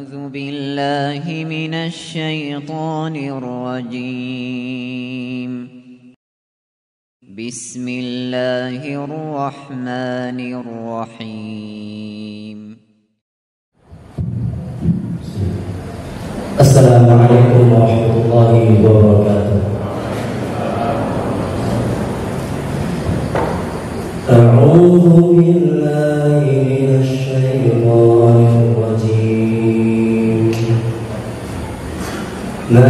أعوذ بالله من الشيطان الرجيم. بسم الله الرحمن الرحيم. السلام عليكم ورحمة الله وبركاته. أعوذ بالله من الشيطان الرجيم. ما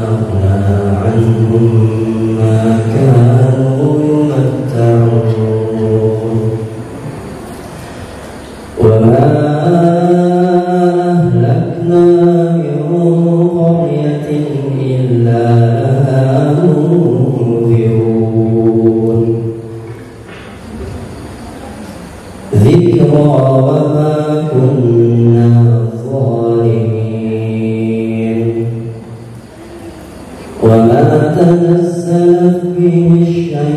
أغنى عنهم ما كانوا يمتعون وما أهلكنا من قرية إلا لها منذرون ذكرى وما كنا ظالمين وما تنزلت به الشياطين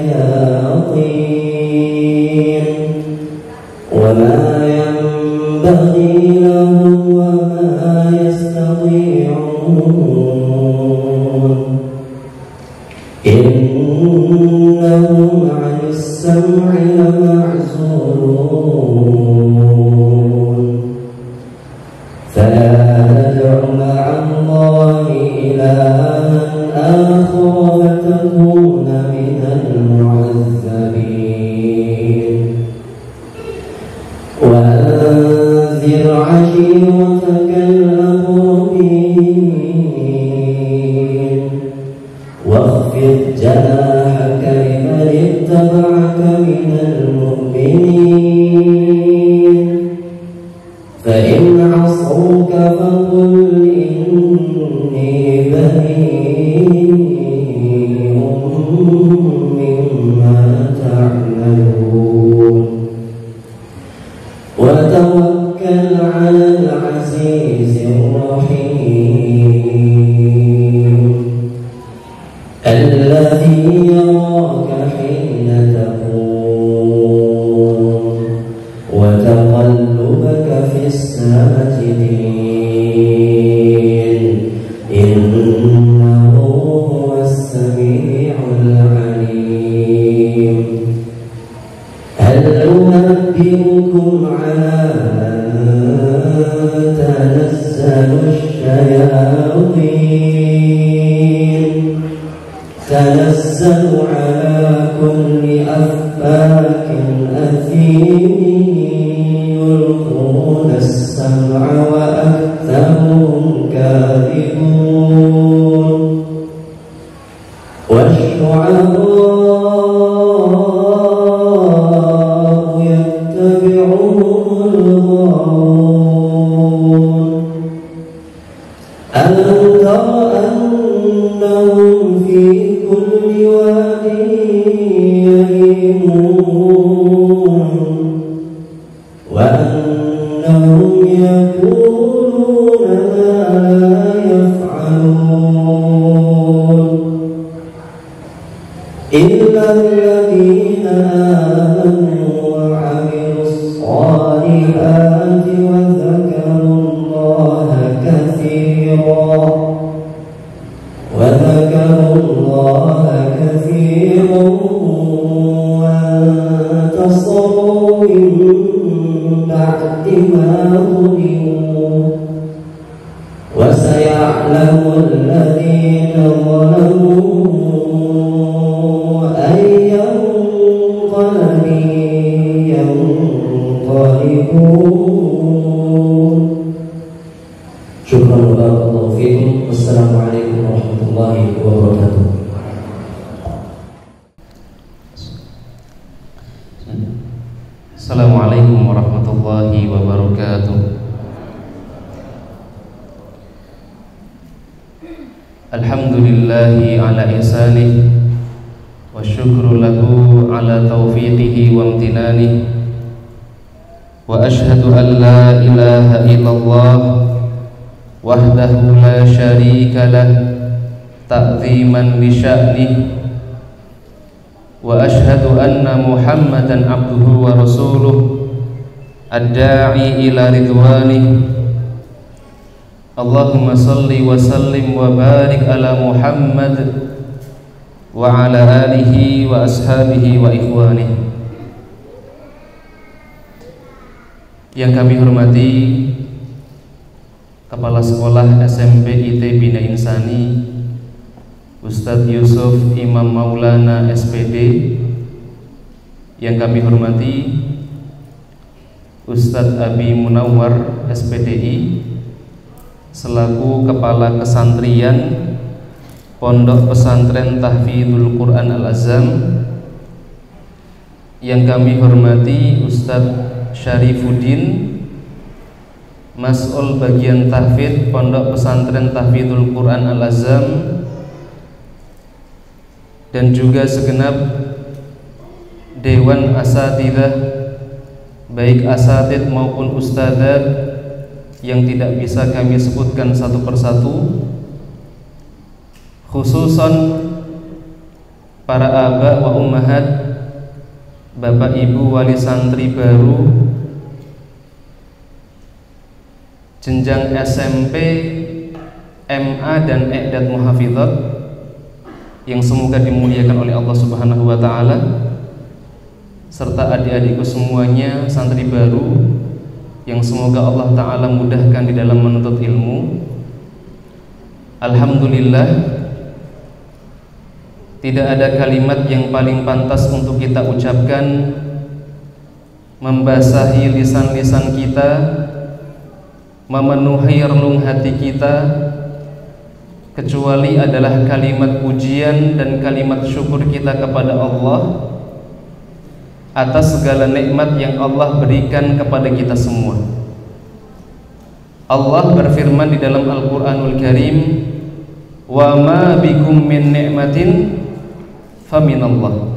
وما ينبغي لهم وما يستطيعون إنهم عن السمع لمعزولون فلا تدع مع الله إلها آخر فتكون من المعذبين وأنذر عشيرتك الأقربين واخفض جناحك لمن اتبعك من المؤمنين فإن عصوك فقل إني بريء مما تعملون وتوكل على العزيز الرحيم الذي يراك حين تقوم وتقلبك في الساجدين إنه هو السميع العليم هل أنبئكم على تنزل الشياطين تنزل على كل أفاك أثيم يلقون السمع وأكثرهم كاذبون والشعراء يتبعهم الغاوون ألم تر أنهم في كل واد يهيمون وأنهم يقولون ما لا يفعلون إلا الذين آمنوا وعملوا الصالحات وذكروا الله كثيرا وانتصروا من بعد ما ظلموا وسيعلم الذين ظلموا أي منقلب ينقلبون. شكرا وبارك الله فيكم. والسلام عليكم ورحمة الله وبركاته. Assalamualaikum warahmatullahi wabarakatuh. Alhamdulillahi ala ihsanih wa syukru lahu ala taufiqihi wa amtinanih wa ashhadu an la ilaha illallah wahdahu la syarika lah ta'ziman li sya'nih wa ashhadu anna Muhammadan abduhu wa rasuluh ad-da'i ila ridwanih. Allahumma salli wa sallim wa barik ala Muhammad wa ala alihi wa ashabihi wa ikhwanih. Yang kami hormati Kepala Sekolah SMP IT Bina Insani Ustadz Yusuf Imam Maulana SPD. Yang kami hormati Ustadz Abi Munawwar SPDI selaku Kepala Kesantrian Pondok Pesantren Tahfidzul Quran Al-Azam. Yang kami hormati Ustadz Syarifuddin Mas'ul bagian tahfidz Pondok Pesantren Tahfidzul Quran Al-Azam, dan juga segenap Dewan Asatidzah, baik asatidz maupun ustadzat yang tidak bisa kami sebutkan satu persatu, khususan para aba wa ummahat, bapak ibu wali santri baru jenjang SMP, MA dan I'dad Muhafizat yang semoga dimuliakan oleh Allah Subhanahu wa taala, serta adik-adikku semuanya santri baru yang semoga Allah Ta'ala mudahkan di dalam menuntut ilmu. Alhamdulillah, tidak ada kalimat yang paling pantas untuk kita ucapkan membasahi lisan-lisan kita, memenuhi relung hati kita, kecuali adalah kalimat pujian dan kalimat syukur kita kepada Allah atas segala nikmat yang Allah berikan kepada kita semua. Allah berfirman di dalam Al-Qur'anul Karim, "Wa ma bikum min ni'matin faminallah."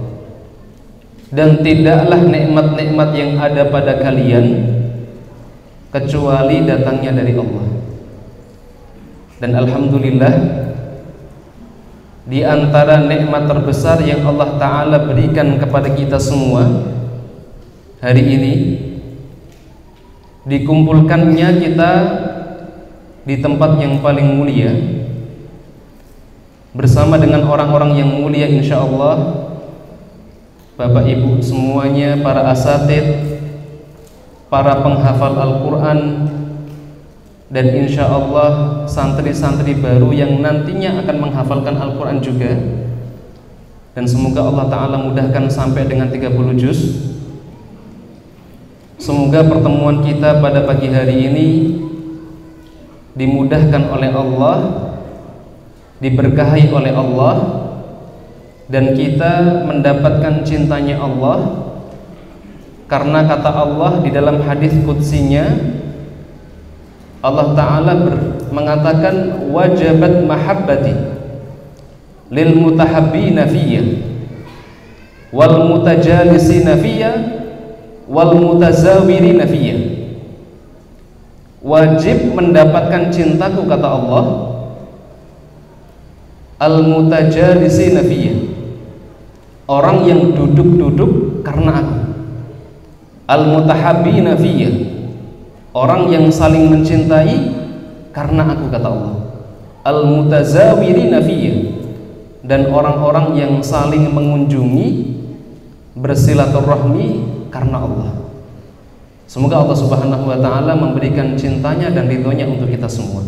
Dan tidaklah nikmat-nikmat yang ada pada kalian kecuali datangnya dari Allah. Dan alhamdulillah, di antara nikmat terbesar yang Allah Ta'ala berikan kepada kita semua hari ini, dikumpulkannya kita di tempat yang paling mulia bersama dengan orang-orang yang mulia insyaallah, bapak ibu semuanya, para asatidz, para penghafal Al-Quran, dan insya Allah santri-santri baru yang nantinya akan menghafalkan Al-Quran juga. Dan semoga Allah Ta'ala mudahkan sampai dengan 30 juz. Semoga pertemuan kita pada pagi hari ini dimudahkan oleh Allah, diberkahi oleh Allah, dan kita mendapatkan cintanya Allah. Karena kata Allah di dalam hadis qudsinya, Allah Ta'ala mengatakan, wajabat mahabbati lil mutahabbina fiyya wal mutajalisina fiyya wal mutazawirina fiyya. Wajib mendapatkan cintaku, kata Allah, al mutajalisina fiyya, orang yang duduk-duduk karena aku. Al mutahabbina fiyya, orang yang saling mencintai karena aku, kata Allah. Al mutazawirina fiyya, dan orang-orang yang saling mengunjungi, bersilaturahmi karena Allah. Semoga Allah Subhanahu wa Ta'ala memberikan cintanya dan ridhonya untuk kita semua.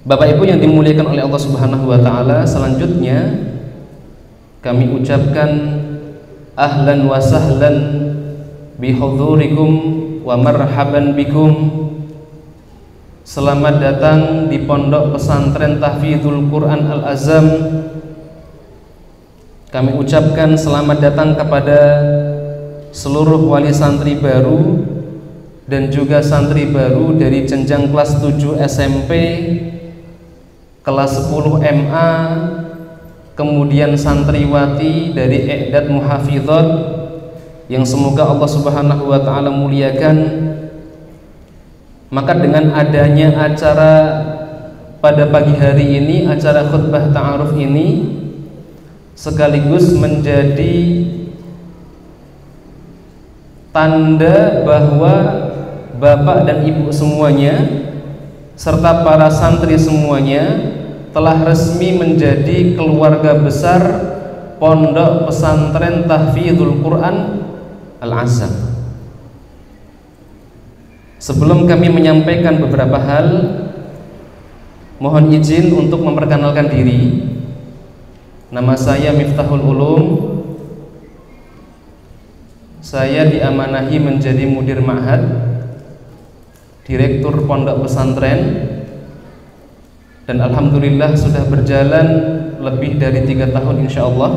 Bapak Ibu yang dimuliakan oleh Allah Subhanahu wa Ta'ala, selanjutnya kami ucapkan ahlan wa sahlan bihudhurikum wa marhaban bikum. Selamat datang di Pondok Pesantren Tahfidzul Quran Al-Azam. Kami ucapkan selamat datang kepada seluruh wali santri baru dan juga santri baru dari jenjang kelas 7 SMP, kelas 10 MA, kemudian santriwati dari I'dad Muhafizat yang semoga Allah Subhanahu wa Ta'ala muliakan. Maka dengan adanya acara pada pagi hari ini, acara khutbah ta'aruf ini sekaligus menjadi tanda bahwa bapak dan ibu semuanya serta para santri semuanya telah resmi menjadi keluarga besar Pondok Pesantren Tahfidzul Quran Al-Azam. Sebelum kami menyampaikan beberapa hal, mohon izin untuk memperkenalkan diri. Nama saya Miftahul Ulum. Saya diamanahi menjadi mudir ma'had, direktur pondok pesantren, dan alhamdulillah sudah berjalan lebih dari 3 tahun insyaallah.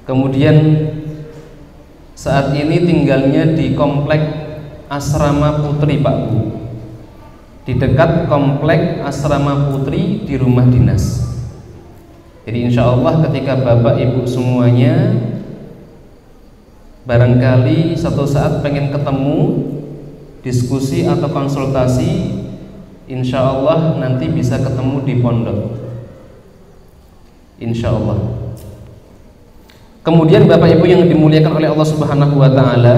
Kemudian saat ini tinggalnya di komplek Asrama Putri Pak Bu, di dekat komplek Asrama Putri di rumah dinas. Jadi insya Allah ketika bapak ibu semuanya barangkali satu saat pengen ketemu, diskusi atau konsultasi, insya Allah nanti bisa ketemu di pondok, insya Allah. Kemudian bapak ibu yang dimuliakan oleh Allah Subhanahu wa Ta'ala,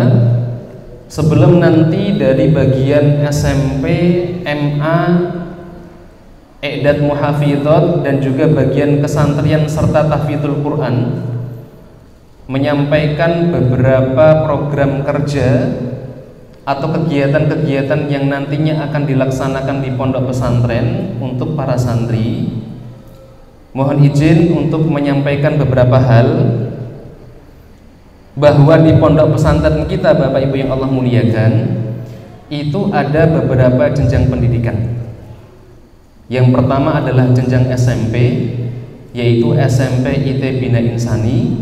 sebelum nanti dari bagian SMP, MA, I'dad Muhafidhat dan juga bagian kesantrian serta tahfidzul Quran menyampaikan beberapa program kerja atau kegiatan-kegiatan yang nantinya akan dilaksanakan di pondok pesantren untuk para santri, mohon izin untuk menyampaikan beberapa hal. Bahwa di pondok pesantren kita Bapak Ibu yang Allah muliakan, itu ada beberapa jenjang pendidikan. Yang pertama adalah jenjang SMP, yaitu SMP IT Bina Insani,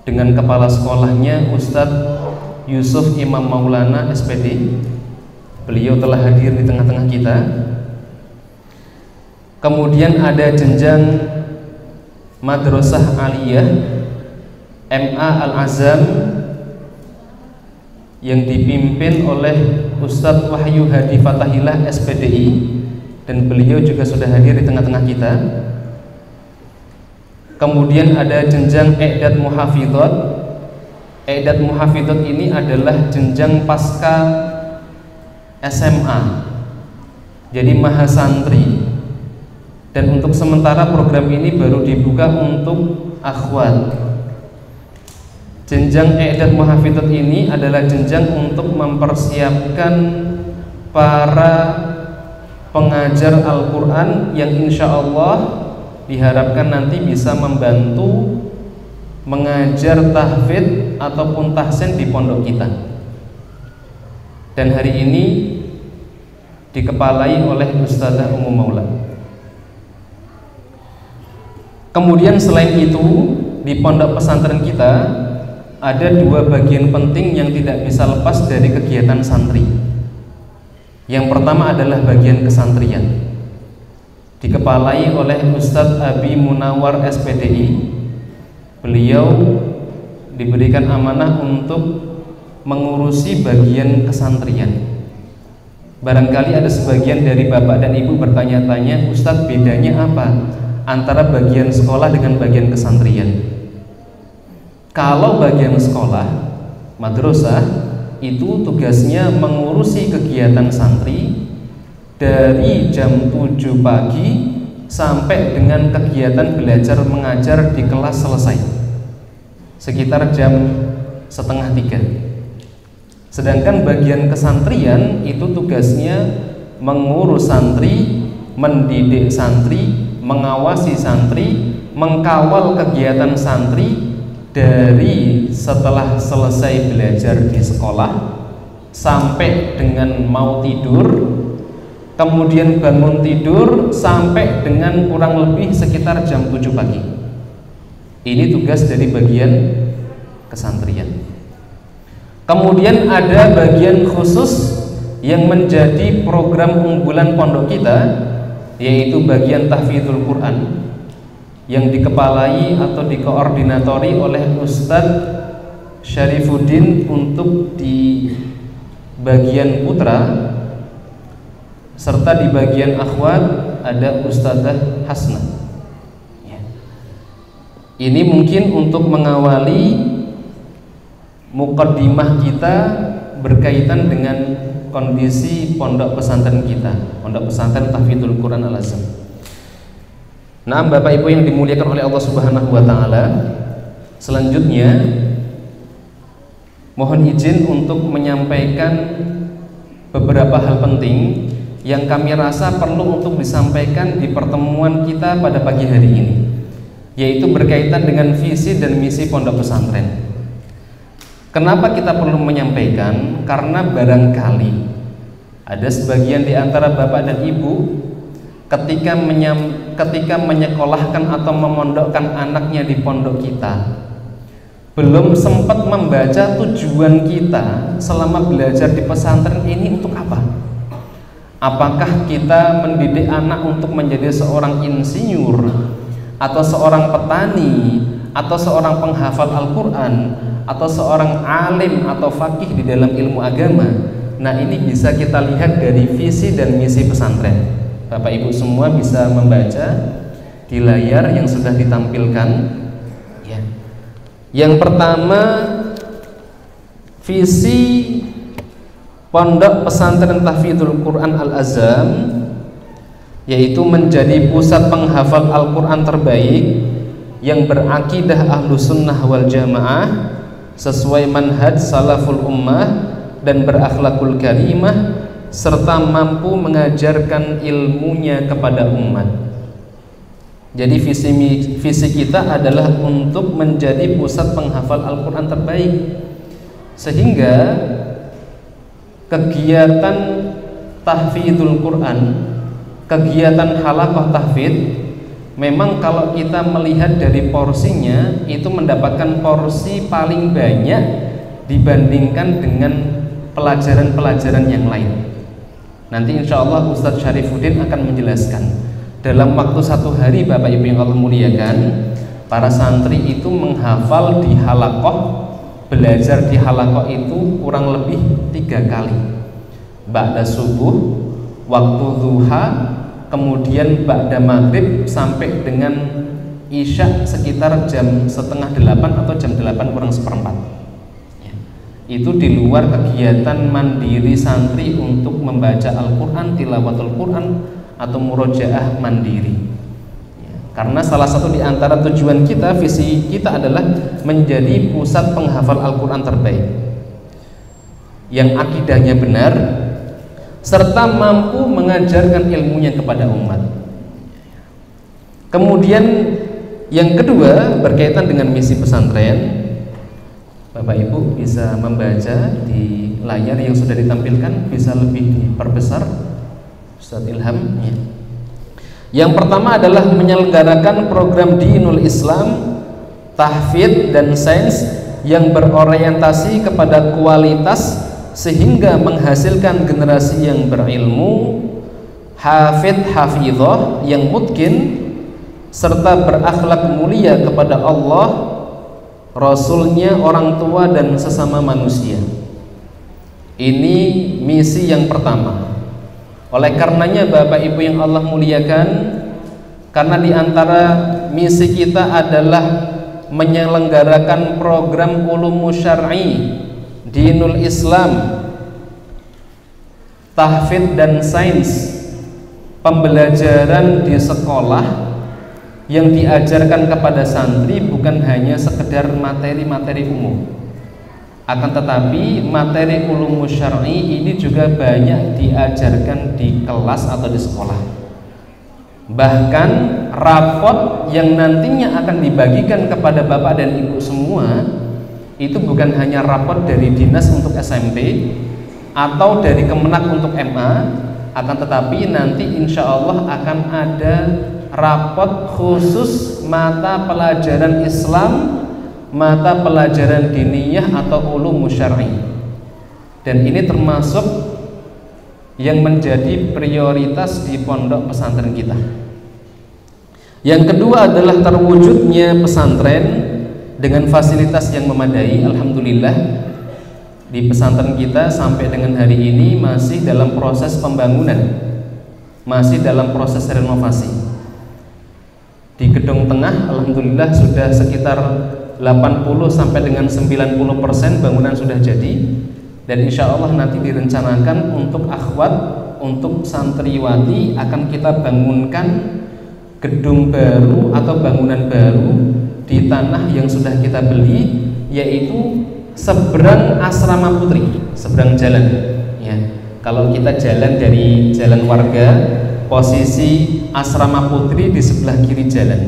dengan kepala sekolahnya Ustadz Yusuf Imam Maulana SPD. Beliau telah hadir di tengah-tengah kita. Kemudian ada jenjang Madrasah Aliyah MA Al-Azam yang dipimpin oleh Ustadz Wahyu Hadi Fatahillah SPDI, dan beliau juga sudah hadir di tengah-tengah kita. Kemudian ada jenjang I'dad Muhafidhat. I'dad Muhafidhat ini adalah jenjang pasca SMA, jadi mahasantri, dan untuk sementara program ini baru dibuka untuk akhwat. Jenjang I'dad Muhafidhat ini adalah jenjang untuk mempersiapkan para pengajar Al-Quran yang insya Allah diharapkan nanti bisa membantu mengajar tahfidz ataupun tahsin di pondok kita. Dan hari ini dikepalai oleh Ustazah Ummu Maula. Kemudian selain itu di pondok pesantren kita ada 2 bagian penting yang tidak bisa lepas dari kegiatan santri. Yang pertama adalah bagian kesantrian, dikepalai oleh Ustadz Abi Munawar SPDI. Beliau diberikan amanah untuk mengurusi bagian kesantrian. Barangkali ada sebagian dari bapak dan ibu bertanya-tanya, Ustadz, bedanya apa antara bagian sekolah dengan bagian kesantrian? Kalau bagian sekolah, madrasah, itu tugasnya mengurusi kegiatan santri dari jam 7 pagi sampai dengan kegiatan belajar mengajar di kelas selesai, sekitar jam 2:30. Sedangkan bagian kesantrian itu tugasnya mengurus santri, mendidik santri, mengawasi santri, mengkawal kegiatan santri dari setelah selesai belajar di sekolah sampai dengan mau tidur, kemudian bangun tidur sampai dengan kurang lebih sekitar jam 7 pagi. Ini tugas dari bagian kesantrian. Kemudian ada bagian khusus yang menjadi program unggulan pondok kita, yaitu bagian tahfidzul Quran, yang dikepalai atau dikoordinatori oleh Ustadz Syarifuddin untuk di bagian putra, serta di bagian akhwat ada Ustadzah Hasnah. Ini mungkin untuk mengawali mukaddimah kita berkaitan dengan kondisi pondok pesantren kita, Pondok Pesantren Tahfidzul Quran Al-Azam. Nah, Bapak Ibu yang dimuliakan oleh Allah Subhanahu wa taala, selanjutnya mohon izin untuk menyampaikan beberapa hal penting yang kami rasa perlu untuk disampaikan di pertemuan kita pada pagi hari ini, yaitu berkaitan dengan visi dan misi pondok pesantren. Kenapa kita perlu menyampaikan? Karena barangkali ada sebagian di antara bapak dan ibu ketika menyekolahkan atau memondokkan anaknya di pondok kita, belum sempat membaca tujuan kita selama belajar di pesantren ini untuk apa? Apakah kita mendidik anak untuk menjadi seorang insinyur, atau seorang petani, atau seorang penghafal Al-Quran, atau seorang alim atau faqih di dalam ilmu agama? Nah, ini bisa kita lihat dari visi dan misi pesantren. Bapak Ibu semua bisa membaca di layar yang sudah ditampilkan ya. Yang pertama, visi Pondok Pesantren Tahfidzul Quran Al-Azam yaitu menjadi pusat penghafal Al-Quran terbaik yang berakidah Ahlus Sunnah wal Jamaah sesuai manhaj salaful ummah dan berakhlakul karimah, serta mampu mengajarkan ilmunya kepada umat. Jadi visi kita adalah untuk menjadi pusat penghafal Al-Quran terbaik, sehingga kegiatan tahfidzul Quran, kegiatan halaqah tahfidz, memang kalau kita melihat dari porsinya itu mendapatkan porsi paling banyak dibandingkan dengan pelajaran-pelajaran yang lain. Nanti insya Allah Ustadz Syarifuddin akan menjelaskan. Dalam waktu 1 hari, Bapak Ibu yang Allah muliakan, para santri itu menghafal di halaqah, belajar di halaqah itu kurang lebih 3 kali. Ba'da subuh, waktu duha, kemudian ba'da maghrib sampai dengan isya sekitar jam setengah 8 atau jam 8 kurang seperempat. Itu di luar kegiatan mandiri santri untuk membaca Al-Quran, tilawatul Quran atau murojaah mandiri ya. Karena salah satu di antara tujuan kita, visi kita adalah menjadi pusat penghafal Al-Quran terbaik yang akidahnya benar serta mampu mengajarkan ilmunya kepada umat. Kemudian yang kedua berkaitan dengan misi pesantren. Bapak Ibu bisa membaca di layar yang sudah ditampilkan, bisa lebih diperbesar Ustaz Ilham ya. Yang pertama adalah menyelenggarakan program Dinul Islam, tahfidz dan sains yang berorientasi kepada kualitas sehingga menghasilkan generasi yang berilmu, hafidh hafidhah yang mutqin serta berakhlak mulia kepada Allah, Rasulnya, orang tua dan sesama manusia. Ini misi yang pertama. Oleh karenanya Bapak Ibu yang Allah muliakan, karena di antara misi kita adalah menyelenggarakan program ulumu syar'i, dinul Islam, tahfidz dan sains, pembelajaran di sekolah yang diajarkan kepada santri bukan hanya sekedar materi-materi umum, akan tetapi materi ulum syar'i ini juga banyak diajarkan di kelas atau di sekolah. Bahkan rapot yang nantinya akan dibagikan kepada bapak dan ibu semua itu bukan hanya rapot dari dinas untuk SMP atau dari Kemenak untuk MA, akan tetapi nanti insya Allah akan ada rapot khusus mata pelajaran Islam, mata pelajaran diniyah atau ulum syar'i. Dan ini termasuk yang menjadi prioritas di pondok pesantren kita. Yang kedua adalah terwujudnya pesantren dengan fasilitas yang memadai. Alhamdulillah di pesantren kita sampai dengan hari ini masih dalam proses pembangunan, masih dalam proses renovasi. Di gedung tengah alhamdulillah sudah sekitar 80 sampai dengan 90% bangunan sudah jadi, dan insya Allah nanti direncanakan untuk akhwat, untuk santriwati akan kita bangunkan gedung baru atau bangunan baru di tanah yang sudah kita beli, yaitu seberang asrama putri, seberang jalan ya. Kalau kita jalan dari jalan warga, posisi asrama putri di sebelah kiri jalan,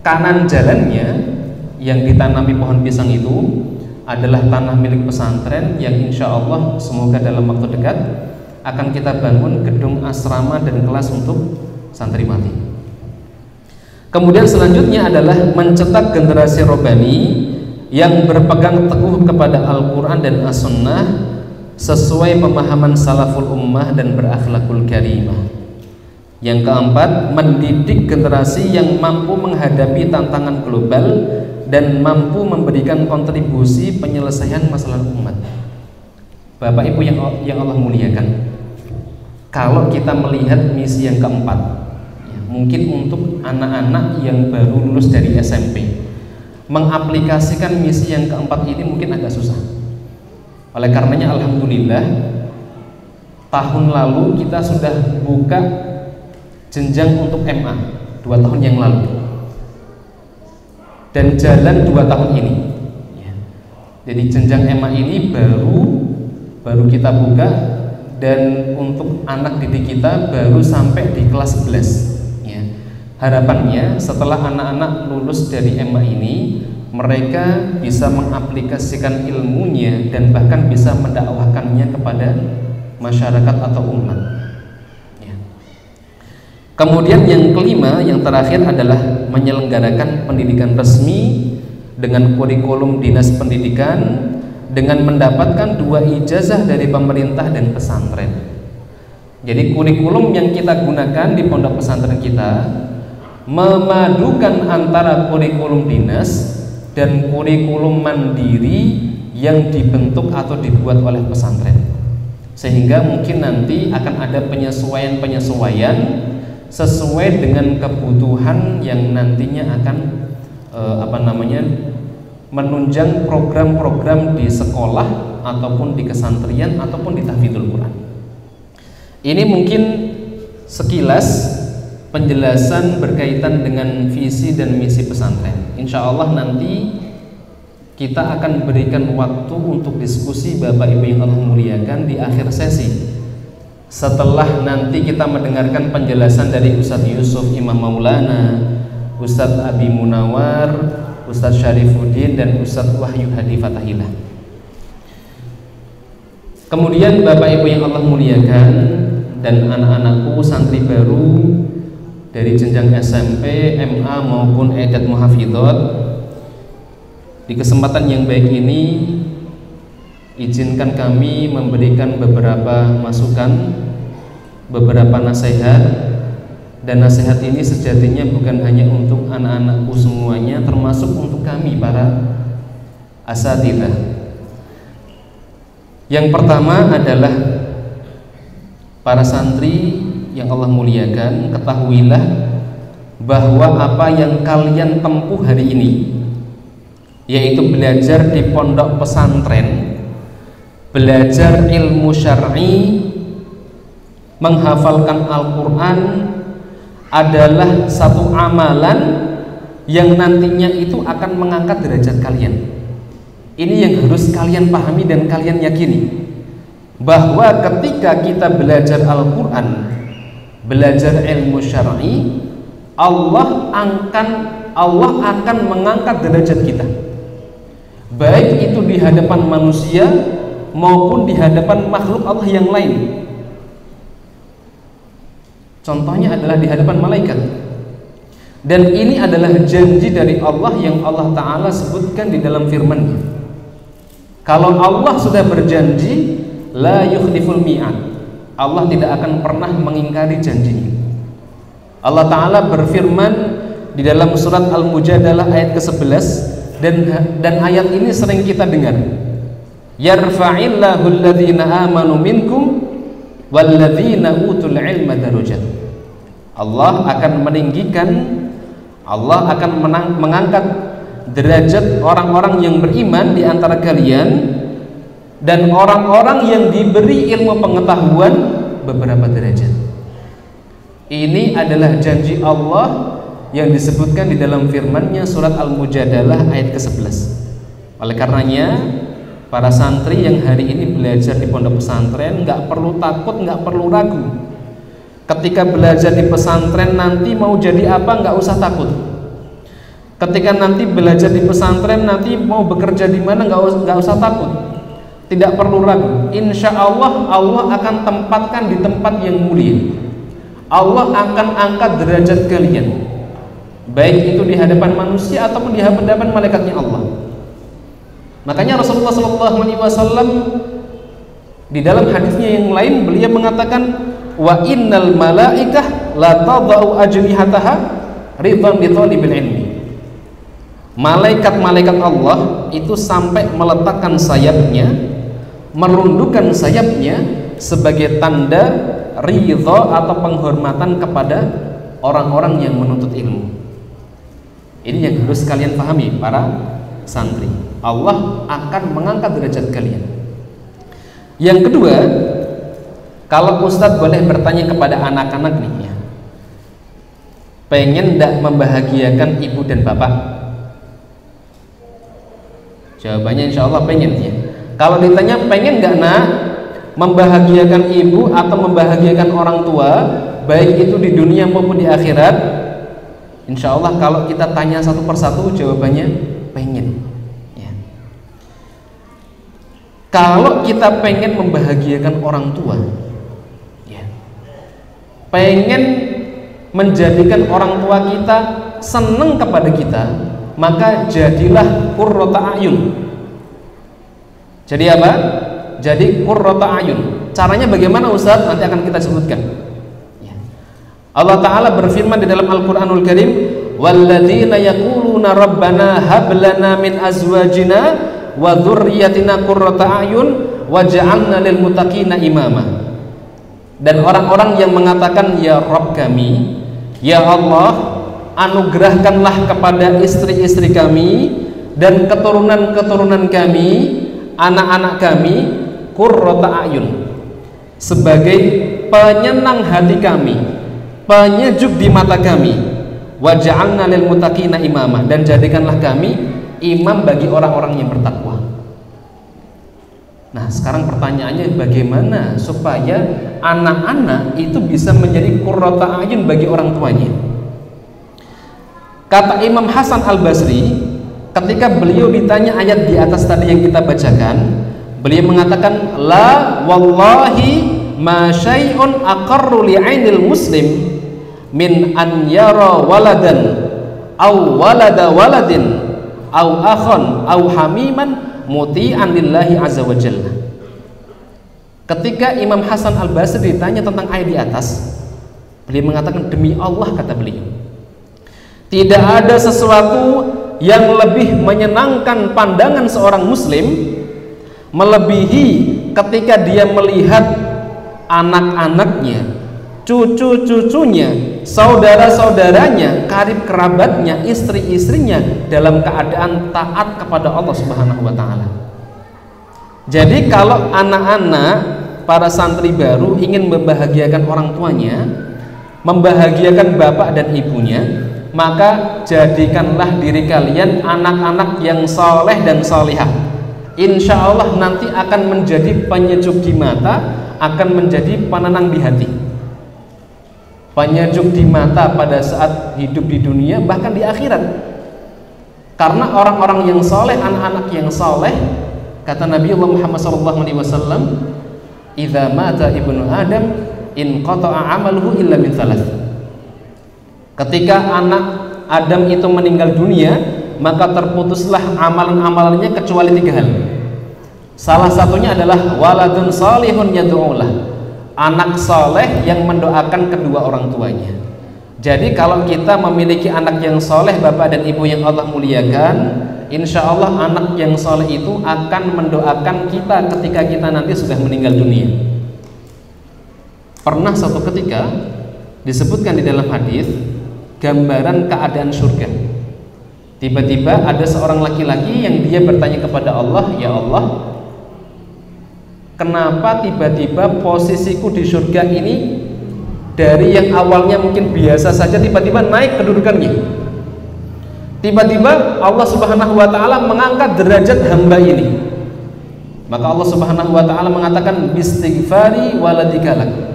kanan jalannya yang ditanami pohon pisang itu adalah tanah milik pesantren yang insya Allah semoga dalam waktu dekat akan kita bangun gedung asrama dan kelas untuk santriwati. Kemudian selanjutnya adalah mencetak generasi robani yang berpegang teguh kepada Al-Quran dan As-Sunnah sesuai pemahaman salaful ummah dan berakhlakul karimah. Yang keempat, mendidik generasi yang mampu menghadapi tantangan global dan mampu memberikan kontribusi penyelesaian masalah umat. Bapak Ibu yang Allah muliakan, kalau kita melihat misi yang keempat, ya, mungkin untuk anak-anak yang baru lulus dari SMP, mengaplikasikan misi yang keempat ini mungkin agak susah. Oleh karenanya alhamdulillah tahun lalu kita sudah buka jenjang untuk MA 2 tahun yang lalu dan jalan 2 tahun ini ya. Jadi jenjang MA ini baru kita buka, dan untuk anak didik kita baru sampai di kelas 11 ya. Harapannya setelah anak-anak lulus dari MA ini mereka bisa mengaplikasikan ilmunya dan bahkan bisa mendakwahkannya kepada masyarakat atau umat ya. Kemudian yang kelima, yang terakhir adalah menyelenggarakan pendidikan resmi dengan kurikulum dinas pendidikan dengan mendapatkan 2 ijazah dari pemerintah dan pesantren. Jadi kurikulum yang kita gunakan di pondok pesantren kita memadukan antara kurikulum dinas dan kurikulum mandiri yang dibentuk atau dibuat oleh pesantren, sehingga mungkin nanti akan ada penyesuaian-penyesuaian sesuai dengan kebutuhan yang nantinya akan menunjang program-program di sekolah ataupun di kesantrian ataupun di tahfidzul Quran. Ini mungkin sekilas penjelasan berkaitan dengan visi dan misi pesantren. Insya Allah nanti kita akan berikan waktu untuk diskusi Bapak Ibu yang Allah muliakan di akhir sesi. Setelah nanti kita mendengarkan penjelasan dari Ustadz Yusuf Imam Maulana, Ustadz Abi Munawar, Ustadz Syarifuddin, dan Ustadz Wahyu Hadi Fatahillah. Kemudian Bapak Ibu yang Allah muliakan dan anak-anakku santri baru dari jenjang SMP, MA maupun Edat Muhafidot, di kesempatan yang baik ini izinkan kami memberikan beberapa masukan, beberapa nasihat, dan nasihat ini sejatinya bukan hanya untuk anak-anakku semuanya, termasuk untuk kami para asatidzah. Yang pertama adalah para santri yang Allah muliakan, ketahuilah bahwa apa yang kalian tempuh hari ini, yaitu belajar di pondok pesantren, belajar ilmu syar'i, menghafalkan Al-Quran, adalah satu amalan yang nantinya itu akan mengangkat derajat kalian. Ini yang harus kalian pahami dan kalian yakini, bahwa ketika kita belajar Al-Quran, belajar ilmu syar'i, Allah akan mengangkat derajat kita, baik itu di hadapan manusia maupun di hadapan makhluk Allah yang lain. Contohnya adalah di hadapan malaikat. Dan ini adalah janji dari Allah yang Allah Ta'ala sebutkan di dalam firman-Nya. Kalau Allah sudah berjanji, la yukhliful mi'ad, Allah tidak akan pernah mengingkari janjinya. Allah Ta'ala berfirman di dalam surat Al-Mujadalah ayat ke-11, dan ayat ini sering kita dengar. Yarfa'illahu alladhina amanu minkum walladzina utul ilma darajat. Allah akan meninggikan, Allah akan mengangkat derajat orang-orang yang beriman di antara kalian dan orang-orang yang diberi ilmu pengetahuan beberapa derajat. Ini adalah janji Allah yang disebutkan di dalam firman-Nya surat Al-Mujadalah ayat ke-11. Oleh karenanya, para santri yang hari ini belajar di pondok pesantren nggak perlu takut, nggak perlu ragu. Ketika belajar di pesantren nanti mau jadi apa nggak usah takut. Ketika nanti belajar di pesantren nanti mau bekerja di mana nggak usah takut. Tidak perlu ragu. Insya Allah Allah akan tempatkan di tempat yang mulia. Allah akan angkat derajat kalian, baik itu di hadapan manusia ataupun di hadapan malaikatnya Allah. Makanya Rasulullah SAW di dalam hadisnya yang lain beliau mengatakan, wa innal malaikah la tadau ajnihataha ridwan li thalibil ilmi. Malaikat-malaikat Allah itu sampai meletakkan sayapnya, merundukkan sayapnya sebagai tanda ridha atau penghormatan kepada orang-orang yang menuntut ilmu. Ini yang harus kalian pahami para santri. Allah akan mengangkat derajat kalian. Yang kedua, kalau Ustadz boleh bertanya kepada anak-anak nih ya, pengen tidak membahagiakan ibu dan bapak? Jawabannya insya Allah pengen ya. Kalau ditanya pengen nggak nak membahagiakan ibu atau membahagiakan orang tua, baik itu di dunia maupun di akhirat, insya Allah kalau kita tanya satu persatu jawabannya pengen ya. Kalau kita pengen membahagiakan orang tua ya, pengen menjadikan orang tua kita senang kepada kita, maka jadilah qurrata ayun. Jadi apa? Jadi qurrata ayun. Caranya bagaimana Ustaz? Nanti akan kita sebutkan ya. Allah Ta'ala berfirman di dalam Al-Quranul Karim, walladzina yaquluna rabbana hablana min azwajina wa dzurriyyatina qurrata ayun waj'alna lil muttaqina imama. Dan orang-orang yang mengatakan, ya Rabb kami, ya Allah, anugerahkanlah kepada istri-istri kami dan keturunan-keturunan kami, anak-anak kami, qurrata ayun, sebagai penyenang hati kami, penyejuk di mata kami, waj'alna lil muttaqina imama, dan jadikanlah kami imam bagi orang-orang yang bertakwa. Nah, sekarang pertanyaannya bagaimana supaya anak-anak itu bisa menjadi qurrata ayun bagi orang tuanya? Kata Imam Hasan Al-Basri ketika beliau ditanya ayat di atas tadi yang kita bacakan, beliau mengatakan, la wallahi ma syai'un aqarru li'ainil muslim min an yara waladan aw walada waladin aw akhan aw hamiman muti'an lillahi azza wa jalla. Ketika Imam Hasan Al-Basri ditanya tentang ayat di atas, beliau mengatakan, demi Allah, kata beliau, tidak ada sesuatu yang lebih menyenangkan pandangan seorang muslim melebihi ketika dia melihat anak-anaknya, cucu-cucunya, saudara-saudaranya, karib kerabatnya, istri-istrinya dalam keadaan taat kepada Allah Subhanahu wa taala. Jadi kalau anak-anak para santri baru ingin membahagiakan orang tuanya, membahagiakan bapak dan ibunya, maka jadikanlah diri kalian anak-anak yang soleh dan solihah. Insya Allah nanti akan menjadi penyejuk di mata, akan menjadi penenang di hati. Penyejuk di mata pada saat hidup di dunia, bahkan di akhirat. Karena orang-orang yang soleh, anak-anak yang soleh, kata Nabi Muhammad SAW, idza mata ibnu Adam in qata'a amaluhu illa min thalath. Ketika anak Adam itu meninggal dunia, maka terputuslah amalan-amalannya kecuali 3 hal. Salah satunya adalah waladun salihun yad'ulah, anak soleh yang mendoakan kedua orang tuanya. Jadi kalau kita memiliki anak yang soleh, bapak dan ibu yang Allah muliakan, insya Allah anak yang soleh itu akan mendoakan kita ketika kita nanti sudah meninggal dunia. Pernah suatu ketika disebutkan di dalam hadis gambaran keadaan surga. Tiba-tiba ada seorang laki-laki yang dia bertanya kepada Allah, "Ya Allah, kenapa tiba-tiba posisiku di surga ini dari yang awalnya mungkin biasa saja tiba-tiba naik kedudukannya?" Tiba-tiba Allah Subhanahu wa taala mengangkat derajat hamba ini. Maka Allah Subhanahu wa taala mengatakan, "Bistighfari waladikalak."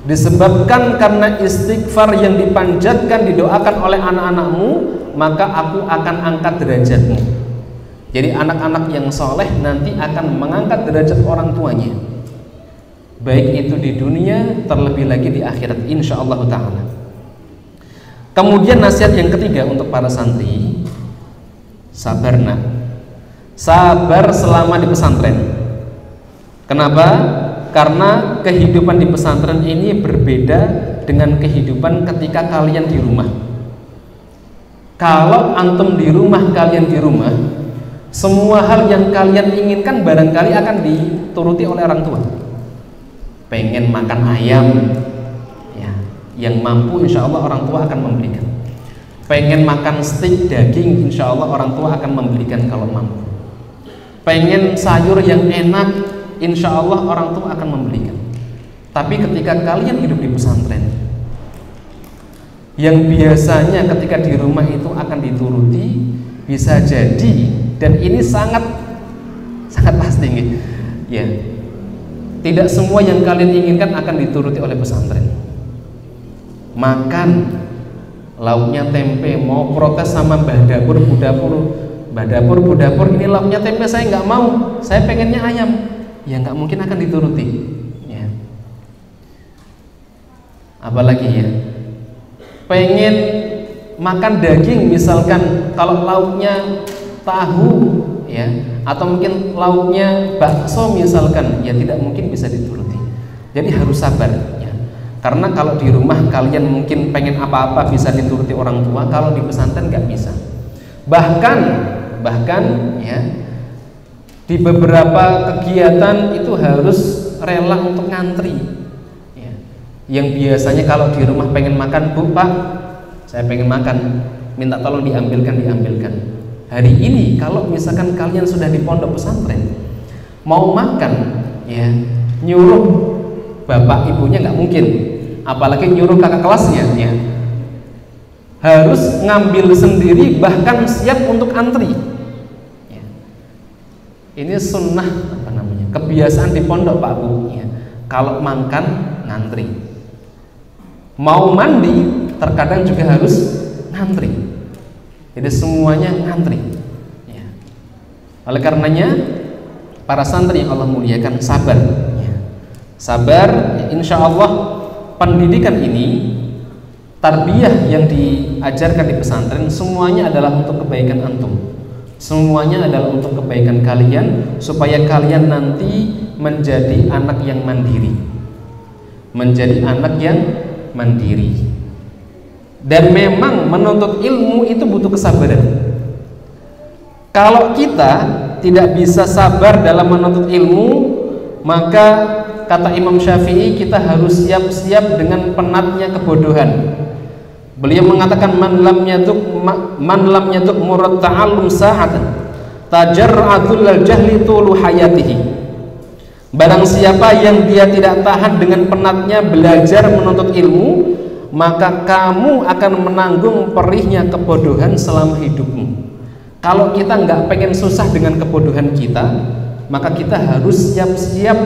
Disebabkan karena istighfar yang dipanjatkan, didoakan oleh anak-anakmu, maka aku akan angkat derajatmu. Jadi anak-anak yang soleh nanti akan mengangkat derajat orang tuanya, baik itu di dunia, terlebih lagi di akhirat, insyaallah ta'ala. Kemudian nasihat yang ketiga untuk para santri, sabar nak, sabar selama di pesantren. Kenapa? Karena kehidupan di pesantren ini berbeda dengan kehidupan ketika kalian di rumah. Kalau antum di rumah, kalian di rumah, semua hal yang kalian inginkan barangkali akan dituruti oleh orang tua. Pengen makan ayam, ya, yang mampu insya Allah orang tua akan membelikan. Pengen makan steak daging, insya Allah orang tua akan membelikan kalau mampu. Pengen sayur yang enak, insya Allah orang tua akan membelikan. Tapi ketika kalian hidup di pesantren, yang biasanya ketika di rumah itu akan dituruti, bisa jadi, dan ini sangat pasti nih, ya, tidak semua yang kalian inginkan akan dituruti oleh pesantren. Makan lauknya tempe, mau protes sama mbah dapur, bu dapur, ini lauknya tempe, saya nggak mau, saya pengennya ayam. Ya nggak mungkin akan dituruti, ya. Apalagi ya, pengen makan daging misalkan, kalau lauknya tahu, ya, atau mungkin lauknya bakso misalkan, ya tidak mungkin bisa dituruti. Jadi harus sabar, ya. Karena kalau di rumah kalian mungkin pengen apa-apa bisa dituruti orang tua, kalau di pesantren nggak bisa. Bahkan ya, di beberapa kegiatan itu harus rela untuk ngantri, ya. Yang biasanya kalau di rumah pengen makan, "Bu, Pak, saya pengen makan, minta tolong diambilkan." Hari ini kalau misalkan kalian sudah di pondok pesantren, mau makan, ya, nyuruh bapak ibunya nggak mungkin, apalagi nyuruh kakak kelasnya, ya. Harus ngambil sendiri, bahkan siap untuk antri. Ini sunnah, kebiasaan di pondok, Pak Bu, ya. Kalau makan ngantri, mau mandi terkadang juga harus ngantri. Jadi semuanya ngantri, ya. Oleh karenanya para santri yang Allah muliakan, sabar, ya. Sabar, ya, insya Allah pendidikan ini, tarbiyah yang diajarkan di pesantren, semuanya adalah untuk kebaikan antum. Semuanya adalah untuk kebaikan kalian, supaya kalian nanti menjadi anak yang mandiri. Menjadi anak yang mandiri. Dan memang menuntut ilmu itu butuh kesabaran. Kalau kita tidak bisa sabar dalam menuntut ilmu, maka kata Imam Syafi'i, kita harus siap-siap dengan penatnya kebodohan. Beliau mengatakan, man lam yatuk murad ta'allum sa'atan tajarra'atul jahli tulu hayatihi. Barang siapa yang dia tidak tahan dengan penatnya belajar menuntut ilmu, maka kamu akan menanggung perihnya kebodohan selama hidupmu. Kalau kita nggak pengen susah dengan kebodohan kita, maka kita harus siap-siap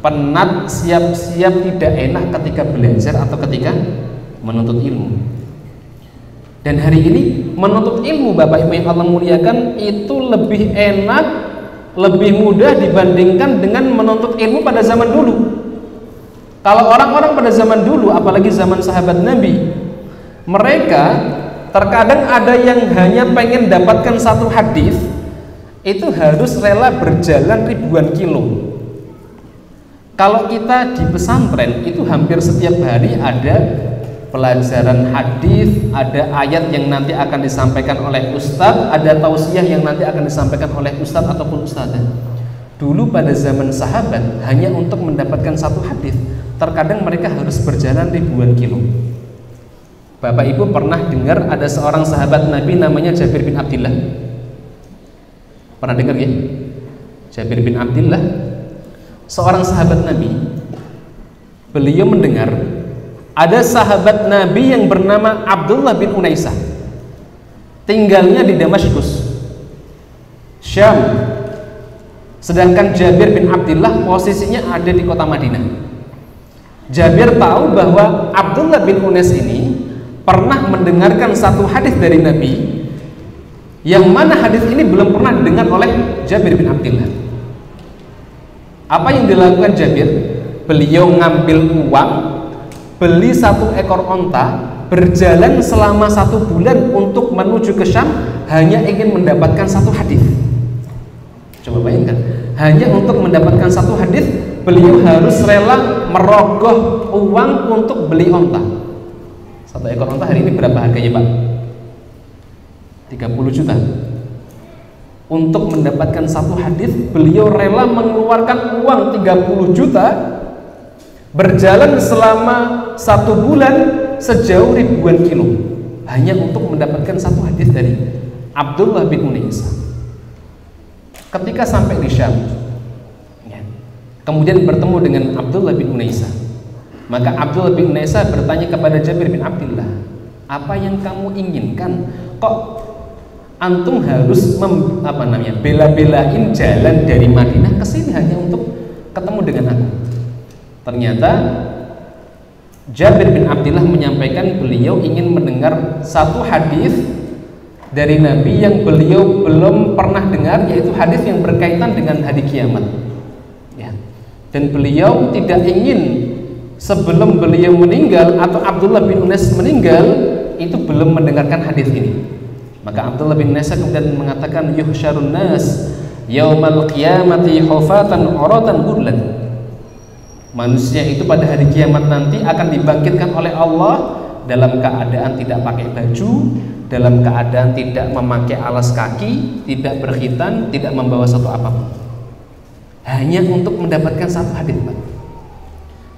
penat, siap-siap tidak enak ketika belajar atau ketika menuntut ilmu. Dan hari ini menuntut ilmu, Bapak Ibu yang Allah muliakan, itu lebih enak, lebih mudah dibandingkan dengan menuntut ilmu pada zaman dulu. Kalau orang-orang pada zaman dulu, apalagi zaman sahabat Nabi, mereka terkadang ada yang hanya pengen dapatkan satu hadis, itu harus rela berjalan ribuan kilo. Kalau kita di pesantren itu hampir setiap hari ada pelajaran hadis, ada ayat yang nanti akan disampaikan oleh ustadz, ada tausiah yang nanti akan disampaikan oleh ustadz ataupun ustadzah. Dulu pada zaman sahabat, hanya untuk mendapatkan satu hadis, terkadang mereka harus berjalan ribuan kilo. Bapak Ibu pernah dengar ada seorang sahabat Nabi namanya Jabir bin Abdillah? Pernah dengar ya? Jabir bin Abdillah, seorang sahabat Nabi. Beliau mendengar ada sahabat Nabi yang bernama Abdullah bin Unaisah, tinggalnya di Damaskus, Syam. Sedangkan Jabir bin Abdillah posisinya ada di kota Madinah. Jabir tahu bahwa Abdullah bin Unais ini pernah mendengarkan satu hadis dari Nabi, yang mana hadis ini belum pernah didengar oleh Jabir bin Abdillah. Apa yang dilakukan Jabir? Beliau ngambil uang, beli 1 ekor onta, berjalan selama 1 bulan untuk menuju ke Syam, hanya ingin mendapatkan 1 hadis. Coba bayangkan, hanya untuk mendapatkan 1 hadis, beliau harus rela merogoh uang untuk beli onta. 1 ekor onta hari ini berapa harganya, Pak? 30 juta. Untuk mendapatkan 1 hadis, beliau rela mengeluarkan uang 30 juta, berjalan selama 1 bulan sejauh ribuan kilo, hanya untuk mendapatkan 1 hadis dari Abdullah bin Unaisah. Ketika sampai di Syam, kemudian bertemu dengan Abdullah bin Unaisah, maka Abdullah bin Unaisah bertanya kepada Jabir bin Abdillah, apa yang kamu inginkan? Kok antum harus bela-belain jalan dari Madinah ke sini hanya untuk ketemu dengan aku? Ternyata Jabir bin Abdillah menyampaikan beliau ingin mendengar 1 hadis dari Nabi yang beliau belum pernah dengar, yaitu hadis yang berkaitan dengan hari kiamat. Ya. Dan beliau tidak ingin sebelum beliau meninggal atau Abdullah bin Unais meninggal itu belum mendengarkan hadis ini. Maka Abdullah bin Unais kemudian mengatakan, yuhsyarun nas yaumal qiyamati hufatan uratan ghurlan. Manusia itu pada hari kiamat nanti akan dibangkitkan oleh Allah dalam keadaan tidak pakai baju, dalam keadaan tidak memakai alas kaki, tidak berkhitan, tidak membawa satu apapun, hanya untuk mendapatkan 1 hadis, Pak.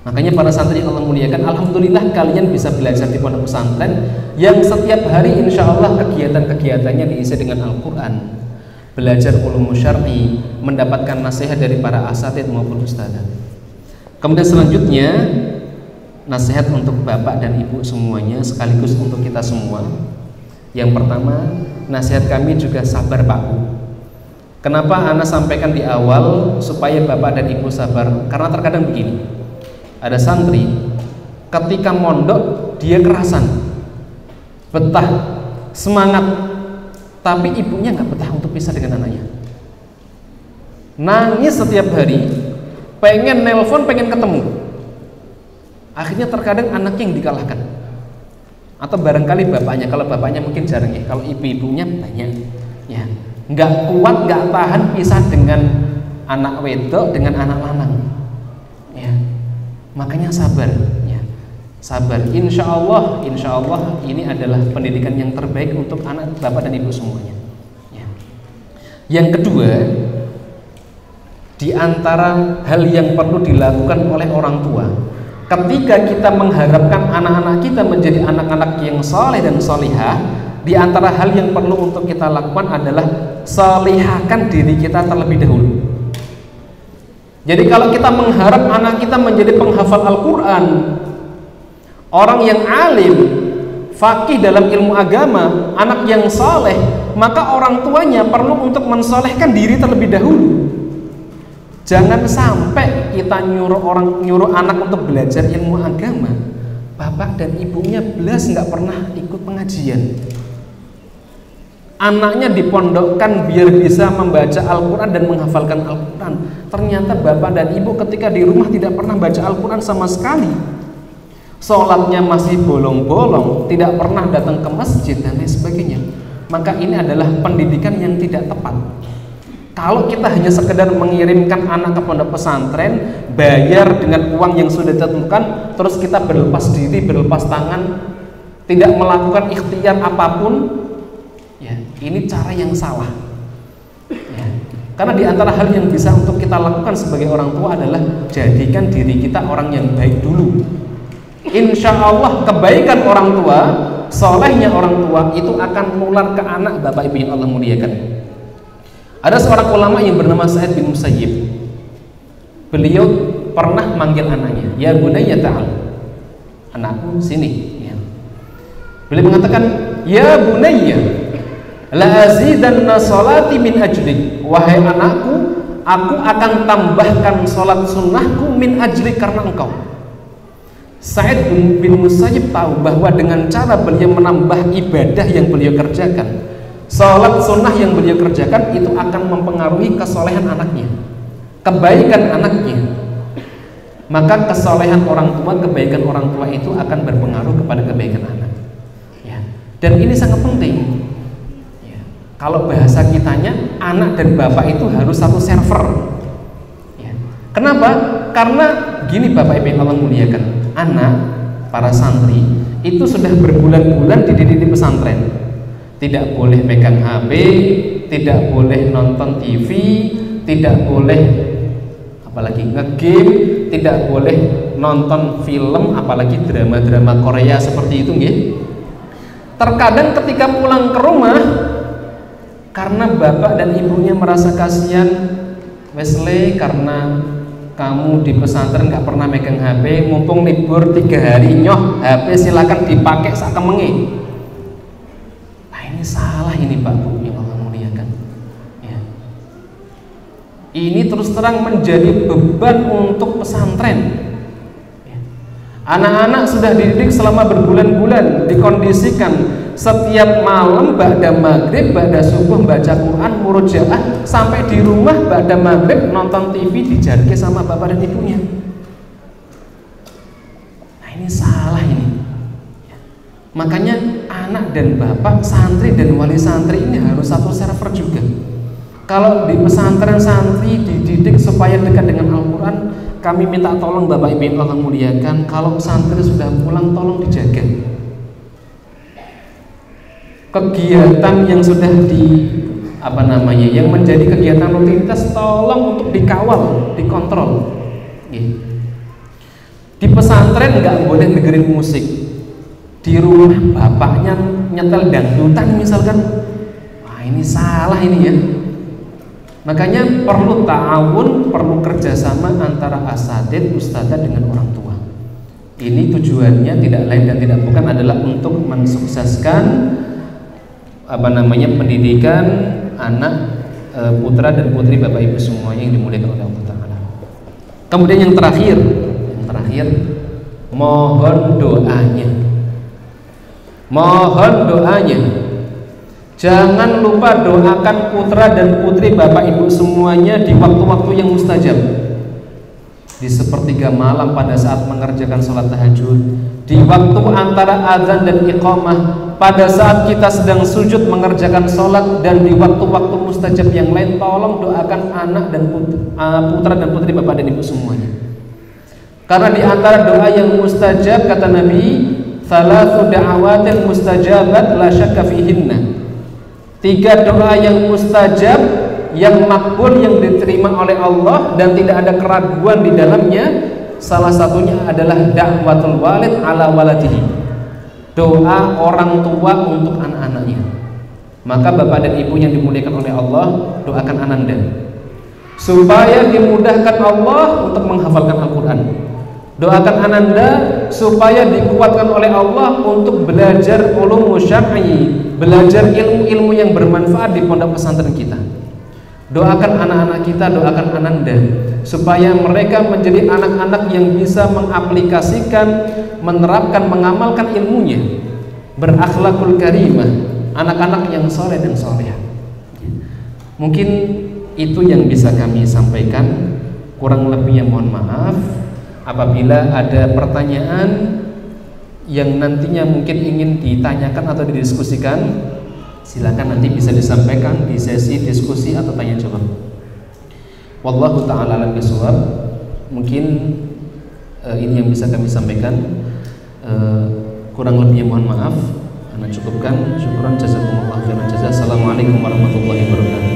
Makanya para santri yang Allah muliakan, alhamdulillah kalian bisa belajar di pondok pesantren yang setiap hari insya Allah kegiatan-kegiatannya diisi dengan Al-Quran, belajar ulum syar'i, mendapatkan nasihat dari para asatidz maupun ustadzah. Kemudian selanjutnya nasihat untuk bapak dan ibu semuanya, sekaligus untuk kita semua. Yang pertama, nasihat kami juga sabar, Pak Bu. Kenapa Ana sampaikan di awal supaya bapak dan ibu sabar? Karena terkadang begini, ada santri ketika mondok dia kerasan, betah, semangat, tapi ibunya nggak betah untuk pisah dengan anaknya. Nangis setiap hari, pengen nelpon, pengen ketemu. Akhirnya terkadang anaknya yang dikalahkan, atau barangkali bapaknya. Kalau bapaknya mungkin jarang ya, kalau ibu-ibunya banyak ya, nggak kuat, nggak tahan pisah dengan anak wedok dengan anak lanang ya. Makanya sabar ya, sabar. Insya Allah ini adalah pendidikan yang terbaik untuk anak bapak dan ibu semuanya ya. Yang kedua, di antara hal yang perlu dilakukan oleh orang tua ketika kita mengharapkan anak-anak kita menjadi anak-anak yang saleh dan salihah, di antara hal yang perlu untuk kita lakukan adalah salihahkan diri kita terlebih dahulu. Jadi kalau kita mengharap anak kita menjadi penghafal Al-Quran, orang yang alim, faqih dalam ilmu agama, anak yang saleh, maka orang tuanya perlu untuk mensolehkan diri terlebih dahulu. Jangan sampai kita nyuruh anak untuk belajar ilmu agama, bapak dan ibunya belas nggak pernah ikut pengajian. Anaknya dipondokkan biar bisa membaca Al-Quran dan menghafalkan Al-Quran. Ternyata bapak dan ibu ketika di rumah tidak pernah baca Al-Quran sama sekali. Sholatnya masih bolong-bolong, tidak pernah datang ke masjid dan lain sebagainya. Maka ini adalah pendidikan yang tidak tepat. Kalau kita hanya sekedar mengirimkan anak ke pondok pesantren, bayar dengan uang yang sudah ditentukan, terus kita berlepas diri, berlepas tangan, tidak melakukan ikhtiar apapun, ya, ini cara yang salah ya. Karena di antara hal yang bisa untuk kita lakukan sebagai orang tua adalah jadikan diri kita orang yang baik dulu. Insya Allah kebaikan orang tua solehnya orang tua itu akan menular ke anak, Bapak Ibu yang Allah muliakan. Ada seorang ulama yang bernama Sa'id bin Musayyib. Beliau pernah manggil anaknya, ya bunayya ta'al, anakku sini ya. Beliau mengatakan, ya bunayya la azidanna salati min ajlik, wahai anakku, aku akan tambahkan salat sunnahku min ajlik, karena engkau. Sa'id bin Musayyib tahu bahwa dengan cara beliau menambah ibadah yang beliau kerjakan, salat sunnah yang beliau kerjakan, itu akan mempengaruhi kesolehan anaknya, kebaikan anaknya. Maka kesolehan orang tua, kebaikan orang tua itu akan berpengaruh kepada kebaikan anak ya. Dan ini sangat penting ya. Kalau bahasa kitanya, anak dan bapak itu harus satu server ya. Kenapa? Karena gini Bapak Ibu yang Allah muliakan, anak, para santri itu sudah berbulan-bulan dididik di pesantren. Tidak boleh pegang HP, tidak boleh nonton TV, tidak boleh apalagi ngegame, tidak boleh nonton film, apalagi drama-drama Korea seperti itu nggih. Terkadang ketika pulang ke rumah, karena bapak dan ibunya merasa kasihan, Wesley, karena kamu di pesantren nggak pernah megang HP, mumpung libur 3 hari, nyoh HP silakan dipakai sak kemenge. Nah ini salah ini Pak Bu yang Allah muliakan ya. Ini terus terang menjadi beban untuk pesantren ya. Anak-anak sudah dididik selama berbulan-bulan, dikondisikan setiap malam ba'da maghrib, ba'da subuh baca Quran, murojaah, sampai di rumah ba'da maghrib nonton TV dijarke sama bapak dan ibunya. Nah ini salah ini ya. Makanya anak dan bapak, santri dan wali santri ini harus satu server juga. Kalau di pesantren santri dididik supaya dekat dengan Al-Quran, kami minta tolong Bapak Ibu yang Allah muliakan, kalau santri sudah pulang tolong dijaga. Kegiatan yang sudah yang menjadi kegiatan rutinitas tolong untuk dikawal, dikontrol. Di pesantren nggak boleh dengerin musik. Di rumah bapaknya nyetel dangdutan misalkan, wah ini salah ini ya. Makanya perlu ta'awun, perlu kerjasama antara asatid, ustadzah dengan orang tua. Ini tujuannya tidak lain dan tidak bukan adalah untuk mensukseskan pendidikan anak putra dan putri Bapak Ibu semuanya yang dimuliakan oleh Allah Ta'ala. Kemudian yang terakhir mohon doanya. Jangan lupa doakan putra dan putri Bapak Ibu semuanya di waktu-waktu yang mustajab. Di sepertiga malam pada saat mengerjakan sholat tahajud, di waktu antara azan dan iqamah, pada saat kita sedang sujud mengerjakan sholat, dan di waktu-waktu mustajab yang lain, tolong doakan anak dan putra dan putri Bapak dan Ibu semuanya. Karena di antara doa yang mustajab, kata Nabi, thalathu da'awatin mustajabat la syakka fihinna. 3 doa yang mustajab, yang makbul, yang diterima oleh Allah dan tidak ada keraguan di dalamnya. Salah satunya adalah da'watul walid ala waladihi, doa orang tua untuk anak-anaknya. Maka Bapak dan Ibu yang dimuliakan oleh Allah, doakan ananda supaya dimudahkan Allah untuk menghafalkan Al-Quran. Doakan ananda supaya dikuatkan oleh Allah untuk belajar ulum syar'i, belajar ilmu-ilmu yang bermanfaat di pondok pesantren kita. Doakan anak-anak kita, doakan ananda supaya mereka menjadi anak-anak yang bisa mengaplikasikan, menerapkan, mengamalkan ilmunya, berakhlakul karimah, anak-anak yang soleh dan solehah. Mungkin itu yang bisa kami sampaikan, kurang lebihnya mohon maaf. Apabila ada pertanyaan yang nantinya mungkin ingin ditanyakan atau didiskusikan, silakan nanti bisa disampaikan di sesi diskusi atau tanya jawab. Wallahu ta'ala alam bishawab. Mungkin ini yang bisa kami sampaikan. Kurang lebihnya mohon maaf. Ana cukupkan. Syukran, jazakumullah khairan jazaa. Assalamualaikum warahmatullahi wabarakatuh.